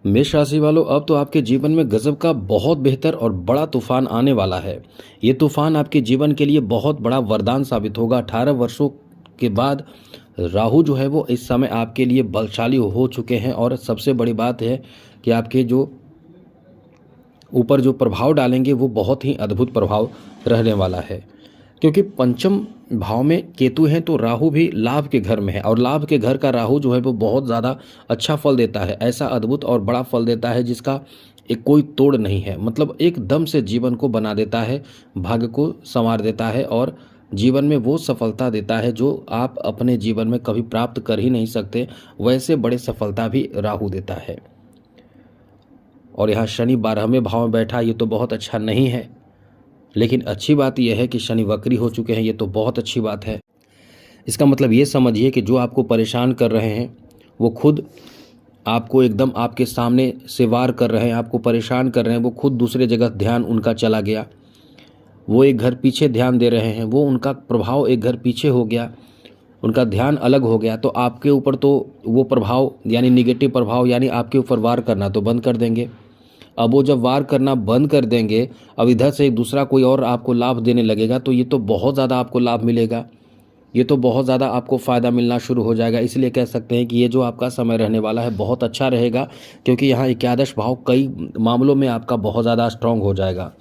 मेष राशि वालों, अब तो आपके जीवन में गजब का बहुत बेहतर और बड़ा तूफान आने वाला है। ये तूफान आपके जीवन के लिए बहुत बड़ा वरदान साबित होगा। 18 वर्षों के बाद राहु जो है वो इस समय आपके लिए बलशाली हो चुके हैं और सबसे बड़ी बात है कि आपके जो ऊपर जो प्रभाव डालेंगे वो बहुत ही अद्भुत प्रभाव रहने वाला है। क्योंकि पंचम भाव में केतु हैं तो राहु भी लाभ के घर में है और लाभ के घर का राहु जो है वो बहुत ज़्यादा अच्छा फल देता है। ऐसा अद्भुत और बड़ा फल देता है जिसका एक कोई तोड़ नहीं है। मतलब एकदम से जीवन को बना देता है, भाग्य को संवार देता है और जीवन में वो सफलता देता है जो आप अपने जीवन में कभी प्राप्त कर ही नहीं सकते। वैसे बड़े सफलता भी राहु देता है। और यहाँ शनि 12वें भाव में बैठा, ये तो बहुत अच्छा नहीं है। लेकिन अच्छी बात यह है कि शनि वक्री हो चुके हैं, ये तो बहुत अच्छी बात है। इसका मतलब ये समझिए कि जो आपको परेशान कर रहे हैं वो खुद आपको एकदम आपके सामने से वार कर रहे हैं, आपको परेशान कर रहे हैं, वो खुद दूसरे जगह ध्यान उनका चला गया। वो एक घर पीछे ध्यान दे रहे हैं, वो उनका प्रभाव एक घर पीछे हो गया, उनका ध्यान अलग हो गया। तो आपके ऊपर तो वो प्रभाव यानी निगेटिव प्रभाव यानी आपके ऊपर वार करना तो बंद कर देंगे। अब वो जब वार करना बंद कर देंगे, अब इधर से एक दूसरा कोई और आपको लाभ देने लगेगा तो ये तो बहुत ज़्यादा आपको लाभ मिलेगा, ये तो बहुत ज़्यादा आपको फ़ायदा मिलना शुरू हो जाएगा। इसलिए कह सकते हैं कि ये जो आपका समय रहने वाला है बहुत अच्छा रहेगा। क्योंकि यहाँ एकादश भाव कई मामलों में आपका बहुत ज़्यादा स्ट्रांग हो जाएगा।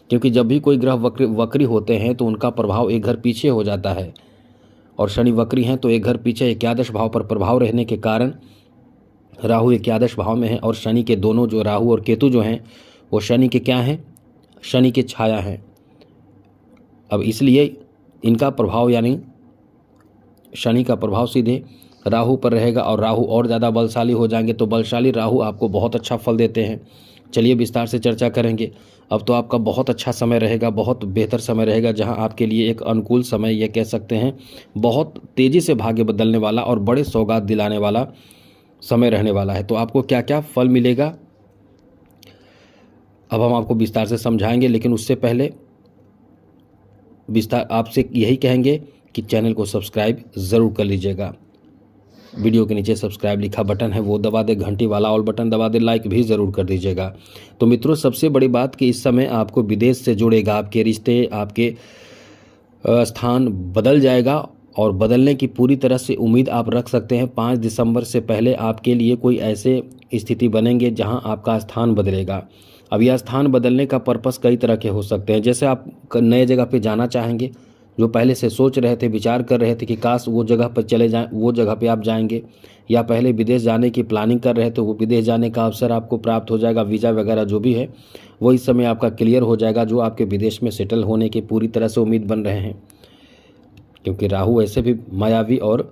क्योंकि जब भी कोई ग्रह वक्री होते हैं तो उनका प्रभाव एक घर पीछे हो जाता है और शनि वक्री हैं तो एक घर पीछे एकादश भाव पर प्रभाव रहने के कारण राहु एकादश भाव में है और शनि के दोनों जो राहु और केतु जो हैं वो शनि के क्या हैं, शनि के छाया हैं। अब इसलिए इनका प्रभाव यानी शनि का प्रभाव सीधे राहु पर रहेगा और राहु और ज़्यादा बलशाली हो जाएंगे। तो बलशाली राहु आपको बहुत अच्छा फल देते हैं। चलिए विस्तार से चर्चा करेंगे। अब तो आपका बहुत अच्छा समय रहेगा, बहुत बेहतर समय रहेगा, जहां आपके लिए एक अनुकूल समय ये कह सकते हैं, बहुत तेज़ी से भाग्य बदलने वाला और बड़े सौगात दिलाने वाला समय रहने वाला है। तो आपको क्या क्या फल मिलेगा अब हम आपको विस्तार से समझाएंगे। लेकिन उससे पहले विस्तार आपसे यही कहेंगे कि चैनल को सब्सक्राइब ज़रूर कर लीजिएगा। वीडियो के नीचे सब्सक्राइब लिखा बटन है वो दबा दे, घंटी वाला ऑल बटन दबा दे, लाइक भी ज़रूर कर दीजिएगा। तो मित्रों, सबसे बड़ी बात कि इस समय आपको विदेश से जुड़ेगा, आपके रिश्ते, आपके स्थान बदल जाएगा और बदलने की पूरी तरह से उम्मीद आप रख सकते हैं। 5 दिसंबर से पहले आपके लिए कोई ऐसे स्थिति बनेंगे जहां आपका स्थान बदलेगा। अब यह स्थान बदलने का पर्पस कई तरह के हो सकते हैं। जैसे आप नए जगह पे जाना चाहेंगे, जो पहले से सोच रहे थे, विचार कर रहे थे कि काश वो जगह पर चले जाएं, वो जगह पे आप जाएंगे। या पहले विदेश जाने की प्लानिंग कर रहे थे, वो विदेश जाने का अवसर आपको प्राप्त हो जाएगा। वीज़ा वगैरह जो भी है वो इस समय आपका क्लियर हो जाएगा, जो आपके विदेश में सेटल होने की पूरी तरह से उम्मीद बन रहे हैं। क्योंकि राहु ऐसे भी मायावी और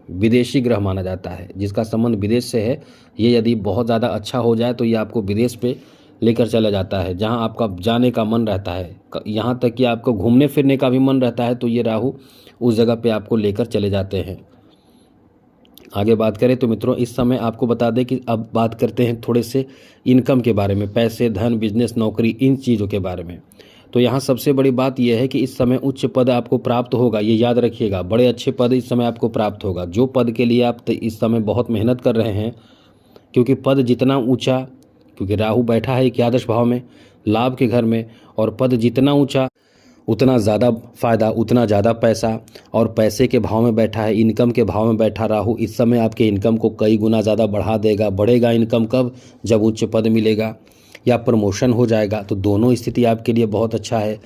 विदेशी ग्रह माना जाता है, जिसका संबंध विदेश से है। ये यदि बहुत ज़्यादा अच्छा हो जाए तो ये आपको विदेश पे लेकर चला जाता है, जहां आपका जाने का मन रहता है, यहाँ तक कि आपको घूमने फिरने का भी मन रहता है, तो ये राहु उस जगह पे आपको लेकर चले जाते हैं। आगे बात करें तो मित्रों, इस समय आपको बता दें कि अब बात करते हैं थोड़े से इनकम के बारे में, पैसे, धन, बिजनेस, नौकरी, इन चीज़ों के बारे में। तो यहाँ सबसे बड़ी बात यह है कि इस समय उच्च पद आपको प्राप्त होगा। ये याद रखिएगा, बड़े अच्छे पद इस समय आपको प्राप्त होगा। जो पद के लिए आप इस समय बहुत मेहनत कर रहे हैं, क्योंकि पद जितना ऊंचा, क्योंकि राहु बैठा है एकादश भाव में, लाभ के घर में, और पद जितना ऊंचा उतना ज़्यादा फ़ायदा, उतना ज़्यादा पैसा। और पैसे के भाव में बैठा है, इनकम के भाव में बैठा राहु, इस समय आपके इनकम को कई गुना ज़्यादा बढ़ा देगा। बढ़ेगा इनकम कब? जब उच्च पद मिलेगा या प्रमोशन हो जाएगा। तो दोनों स्थिति आपके लिए बहुत अच्छा है।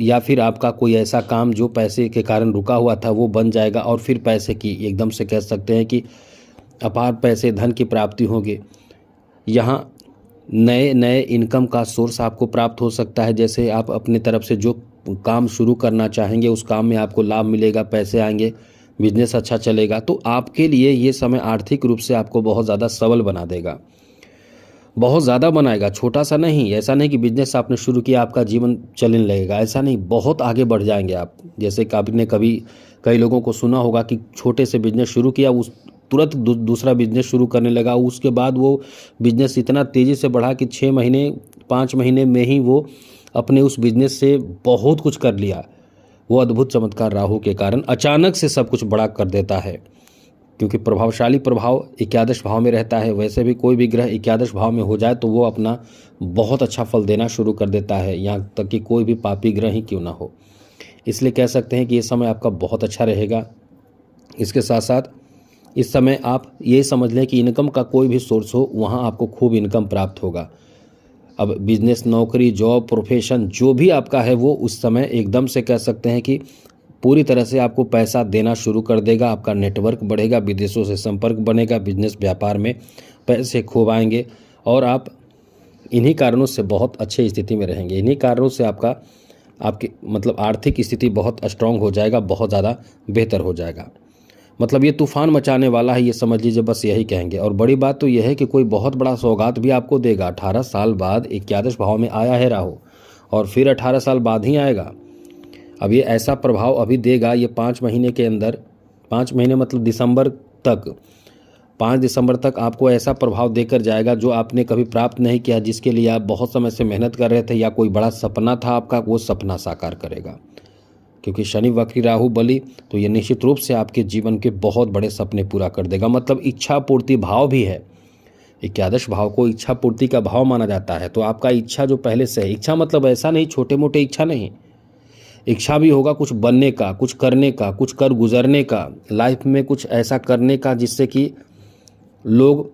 या फिर आपका कोई ऐसा काम जो पैसे के कारण रुका हुआ था वो बन जाएगा और फिर पैसे की एकदम से कह सकते हैं कि अपार पैसे, धन की प्राप्ति होगी। यहाँ नए नए इनकम का सोर्स आपको प्राप्त हो सकता है। जैसे आप अपने तरफ से जो काम शुरू करना चाहेंगे उस काम में आपको लाभ मिलेगा, पैसे आएंगे, बिजनेस अच्छा चलेगा। तो आपके लिए ये समय आर्थिक रूप से आपको बहुत ज़्यादा सबल बना देगा, बहुत ज़्यादा बनाएगा। छोटा सा नहीं, ऐसा नहीं कि बिजनेस आपने शुरू किया आपका जीवन चलने लगेगा, ऐसा नहीं, बहुत आगे बढ़ जाएंगे आप। जैसे कि आपने कभी कई लोगों को सुना होगा कि छोटे से बिजनेस शुरू किया, उस तुरंत दूसरा बिजनेस शुरू करने लगा, उसके बाद वो बिजनेस इतना तेज़ी से बढ़ा कि 6 महीने 5 महीने में ही वो अपने उस बिजनेस से बहुत कुछ कर लिया। वो अद्भुत चमत्कार राहु के कारण अचानक से सब कुछ बड़ा कर देता है। क्योंकि प्रभावशाली प्रभाव एकादश भाव में रहता है। वैसे भी कोई भी ग्रह एकादश भाव में हो जाए तो वो अपना बहुत अच्छा फल देना शुरू कर देता है, यहाँ तक कि कोई भी पापी ग्रह ही क्यों ना हो। इसलिए कह सकते हैं कि ये समय आपका बहुत अच्छा रहेगा। इसके साथ साथ इस समय आप ये समझ लें कि इनकम का कोई भी सोर्स हो, वहाँ आपको खूब इनकम प्राप्त होगा। अब बिजनेस, नौकरी, जॉब, प्रोफेशन जो भी आपका है वो उस समय एकदम से कह सकते हैं कि पूरी तरह से आपको पैसा देना शुरू कर देगा। आपका नेटवर्क बढ़ेगा, विदेशों से संपर्क बनेगा, बिजनेस व्यापार में पैसे खूब आएंगे और आप इन्हीं कारणों से बहुत अच्छी स्थिति में रहेंगे। इन्हीं कारणों से आपकी मतलब आर्थिक स्थिति बहुत स्ट्रांग हो जाएगा, बहुत ज़्यादा बेहतर हो जाएगा। मतलब ये तूफान मचाने वाला है, ये समझ लीजिए, बस यही कहेंगे। और बड़ी बात तो यह है कि कोई बहुत बड़ा सौगात भी आपको देगा। 18 साल बाद एकादश भाव में आया है राहु, और फिर 18 साल बाद ही आएगा। अब ये ऐसा प्रभाव अभी देगा, ये 5 महीने के अंदर, 5 महीने मतलब दिसंबर तक, 5 दिसंबर तक आपको ऐसा प्रभाव देकर जाएगा जो आपने कभी प्राप्त नहीं किया, जिसके लिए आप बहुत समय से मेहनत कर रहे थे या कोई बड़ा सपना था आपका, वो सपना साकार करेगा। क्योंकि शनि वक्री राहु बलि, तो ये निश्चित रूप से आपके जीवन के बहुत बड़े सपने पूरा कर देगा। मतलब इच्छा पूर्ति भाव भी है। एकादश भाव को इच्छा पूर्ति का भाव माना जाता है। तो आपका इच्छा जो पहले से है, इच्छा मतलब ऐसा नहीं छोटे मोटे इच्छा नहीं, इच्छा भी होगा कुछ बनने का, कुछ करने का, कुछ कर गुजरने का, लाइफ में कुछ ऐसा करने का जिससे कि लोग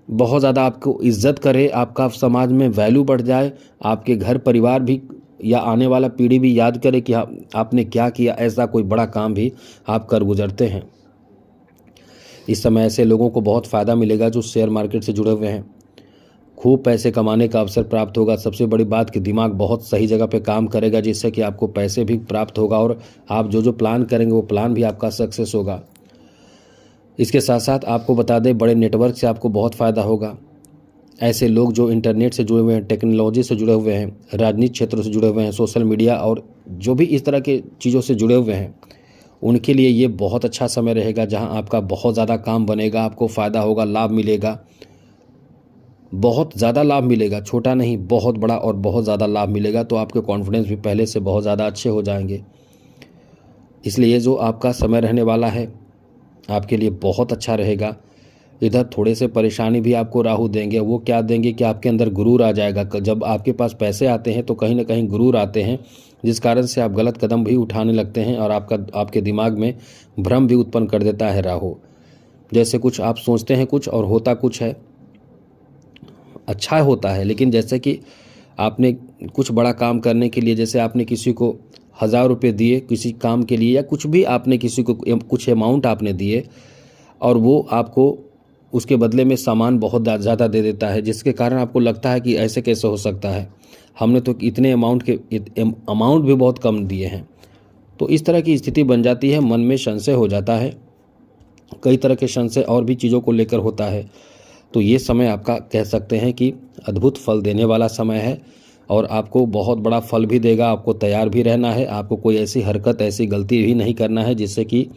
बहुत ज़्यादा आपको इज्जत करे, आपका समाज में वैल्यू बढ़ जाए, आपके घर परिवार भी या आने वाला पीढ़ी भी याद करे कि आपने क्या किया। ऐसा कोई बड़ा काम भी आप कर गुजरते हैं। इस समय ऐसे लोगों को बहुत फ़ायदा मिलेगा जो शेयर मार्केट से जुड़े हुए हैं। खूब पैसे कमाने का अवसर प्राप्त होगा। सबसे बड़ी बात कि दिमाग बहुत सही जगह पे काम करेगा, जिससे कि आपको पैसे भी प्राप्त होगा और आप जो जो प्लान करेंगे वो प्लान भी आपका सक्सेस होगा। इसके साथ साथ आपको बता दें, बड़े नेटवर्क से आपको बहुत फ़ायदा होगा। ऐसे लोग जो इंटरनेट से जुड़े हुए हैं, टेक्नोलॉजी से जुड़े हुए हैं, राजनीतिक क्षेत्रों से जुड़े हुए हैं, सोशल मीडिया और जो भी इस तरह के चीज़ों से जुड़े हुए हैं, उनके लिए ये बहुत अच्छा समय रहेगा, जहां आपका बहुत ज़्यादा काम बनेगा, आपको फ़ायदा होगा, लाभ मिलेगा, बहुत ज़्यादा लाभ मिलेगा। छोटा नहीं, बहुत बड़ा और बहुत ज़्यादा लाभ मिलेगा। तो आपके कॉन्फिडेंस भी पहले से बहुत ज़्यादा अच्छे हो जाएंगे। इसलिए ये जो आपका समय रहने वाला है आपके लिए बहुत अच्छा रहेगा। इधर थोड़े से परेशानी भी आपको राहु देंगे। वो क्या देंगे कि आपके अंदर गुरूर आ जाएगा। जब आपके पास पैसे आते हैं तो कहीं ना कहीं गुरूर आते हैं, जिस कारण से आप गलत कदम भी उठाने लगते हैं और आपके दिमाग में भ्रम भी उत्पन्न कर देता है राहु। जैसे कुछ आप सोचते हैं कुछ और होता कुछ है, अच्छा होता है, लेकिन जैसे कि आपने कुछ बड़ा काम करने के लिए, जैसे आपने किसी को 1000 रुपये दिए किसी काम के लिए, या कुछ भी आपने किसी को कुछ अमाउंट आपने दिए और वो आपको उसके बदले में सामान बहुत ज़्यादा दे देता है, जिसके कारण आपको लगता है कि ऐसे कैसे हो सकता है, हमने तो इतने अमाउंट भी बहुत कम दिए हैं। तो इस तरह की स्थिति बन जाती है, मन में संशय हो जाता है, कई तरह के संशय और भी चीज़ों को लेकर होता है। तो ये समय आपका कह सकते हैं कि अद्भुत फल देने वाला समय है और आपको बहुत बड़ा फल भी देगा। आपको तैयार भी रहना है, आपको कोई ऐसी हरकत, ऐसी गलती भी नहीं करना है जिससे कि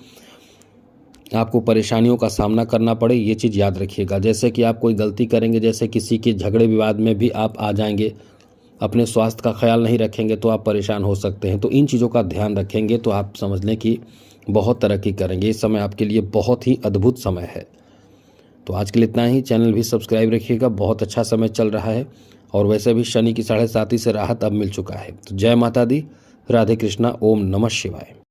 आपको परेशानियों का सामना करना पड़े। ये चीज़ याद रखिएगा। जैसे कि आप कोई गलती करेंगे, जैसे किसी के झगड़े विवाद में भी आप आ जाएंगे, अपने स्वास्थ्य का ख्याल नहीं रखेंगे तो आप परेशान हो सकते हैं। तो इन चीज़ों का ध्यान रखेंगे तो आप समझ लें कि बहुत तरक्की करेंगे। इस समय आपके लिए बहुत ही अद्भुत समय है। तो आज के लिए इतना ही। चैनल भी सब्सक्राइब रखिएगा, बहुत अच्छा समय चल रहा है और वैसे भी शनि की 7.5 से राहत अब मिल चुका है। तो जय माता दी, राधे कृष्णा, ओम नमः शिवाय।